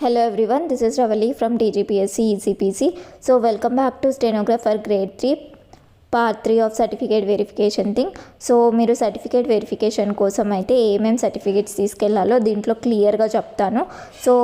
Hello everyone, this is Ravali from DGPSC ECPC. So welcome back to Stenographer Grade 3 part 3 of certificate verification thing. So మీరు certificate verification కోసం అయితే ఏమేమి certificates తీసుకెళ్లాలో దీంట్లో క్లియర్గా చెప్తాను. So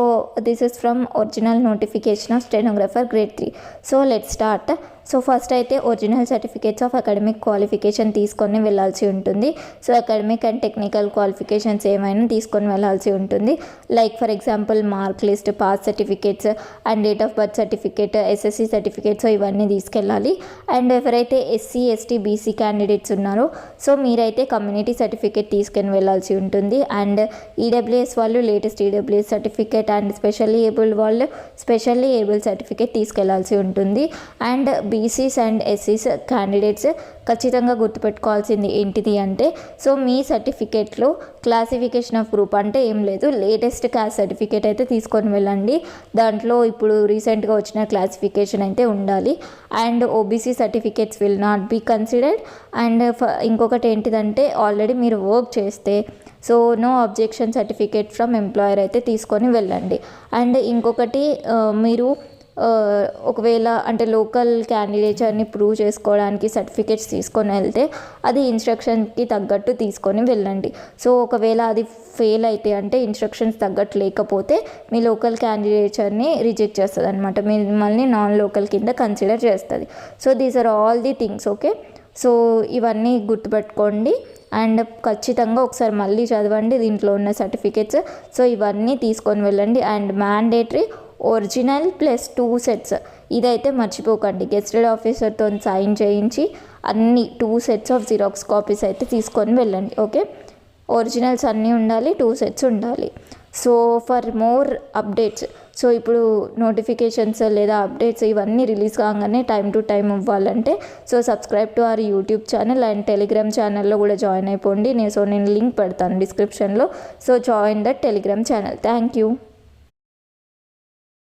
this is from original notification of stenographer grade 3. So let's start. So first అయితే original certificates of academic qualification తీసుకొని వెళ్ళాల్సి ఉంటుంది. So academic and technical qualifications ఏమైనా తీసుకొని వెళ్ళాల్సి ఉంటుంది. Like for example mark list, pass certificates and date of birth certificate, SSC certificates ఇవన్నీ తీసుకెళ్ళాలి. అండ్ ఎవరైతే ఎస్సీ ఎస్టీ బీసీ క్యాండిడేట్స్ ఉన్నారో సో మీరైతే కమ్యూనిటీ సర్టిఫికేట్ తీసుకొని వెళ్ళాల్సి ఉంటుంది. అండ్ ఈడబ్ల్యూఎస్ వాళ్ళు latest EWS certificate and specially abled వాళ్ళు స్పెషల్లీ ఏబుల్ సర్టిఫికేట్ తీసుకెళ్లాల్సి ఉంటుంది. అండ్ బీసీస్ అండ్ ఎస్సీస్ క్యాండిడేట్స్ ఖచ్చితంగా గుర్తుపెట్టుకోవాల్సింది ఏంటిది అంటే సో మీ సర్టిఫికేట్లో క్లాసిఫికేషన్ ఆఫ్ గ్రూప్ అంటే ఏం లేదు, లేటెస్ట్ క్యాస్ట్ సర్టిఫికేట్ అయితే తీసుకొని వెళ్ళండి. దాంట్లో ఇప్పుడు రీసెంట్గా వచ్చిన క్లాసిఫికేషన్ అయితే ఉండాలి. And OBC certificates will not be considered. And ఇంకొకటి ఏంటిదంటే ఆల్రెడీ మీరు వర్క్ చేస్తే so no objection certificate from employer అయితే తీసుకొని వెళ్ళండి. అండ్ ఇంకొకటి మీరు ఒకవేళ అంటే లోకల్ క్యాండిడేచర్ని ప్రూవ్ చేసుకోవడానికి సర్టిఫికేట్స్ తీసుకొని వెళ్తే అది ఇన్స్ట్రక్షన్కి తగ్గట్టు తీసుకొని వెళ్ళండి. సో ఒకవేళ అది ఫెయిల్ అయితే అంటే ఇన్స్ట్రక్షన్స్ తగ్గట్టు లేకపోతే మీ లోకల్ క్యాండిడేచర్ని రిజెక్ట్ చేస్తుంది అనమాట, మిమ్మల్ని నాన్ లోకల్ కింద కన్సిడర్ చేస్తుంది. So these are all the things. Okay, so ఇవన్నీ గుర్తుపెట్టుకోండి అండ్ ఖచ్చితంగా ఒకసారి మళ్ళీ చదవండి దీంట్లో ఉన్న సర్టిఫికేట్స్. సో ఇవన్నీ తీసుకొని వెళ్ళండి. And mandatory original plus 2 sets ఇదైతే మర్చిపోకండి. గెస్టెడ్ ఆఫీసర్తో సైన్ చేయించి అన్ని 2 sets ఆఫ్ జిరాక్స్ కాపీస్ అయితే తీసుకొని వెళ్ళండి. ఓకే, ఒరిజినల్స్ అన్నీ ఉండాలి, 2 sets ఉండాలి. So for more updates so ఇప్పుడు నోటిఫికేషన్స్ లేదా అప్డేట్స్ ఇవన్నీ రిలీజ్ కాగానే టైం టు టైం ఇవ్వాలంటే so subscribe to our YouTube channel and Telegram ఛానల్లో కూడా జాయిన్ అయిపోండి. నేను లింక్ పెడతాను డిస్క్రిప్షన్లో. So join that Telegram channel. Thank you.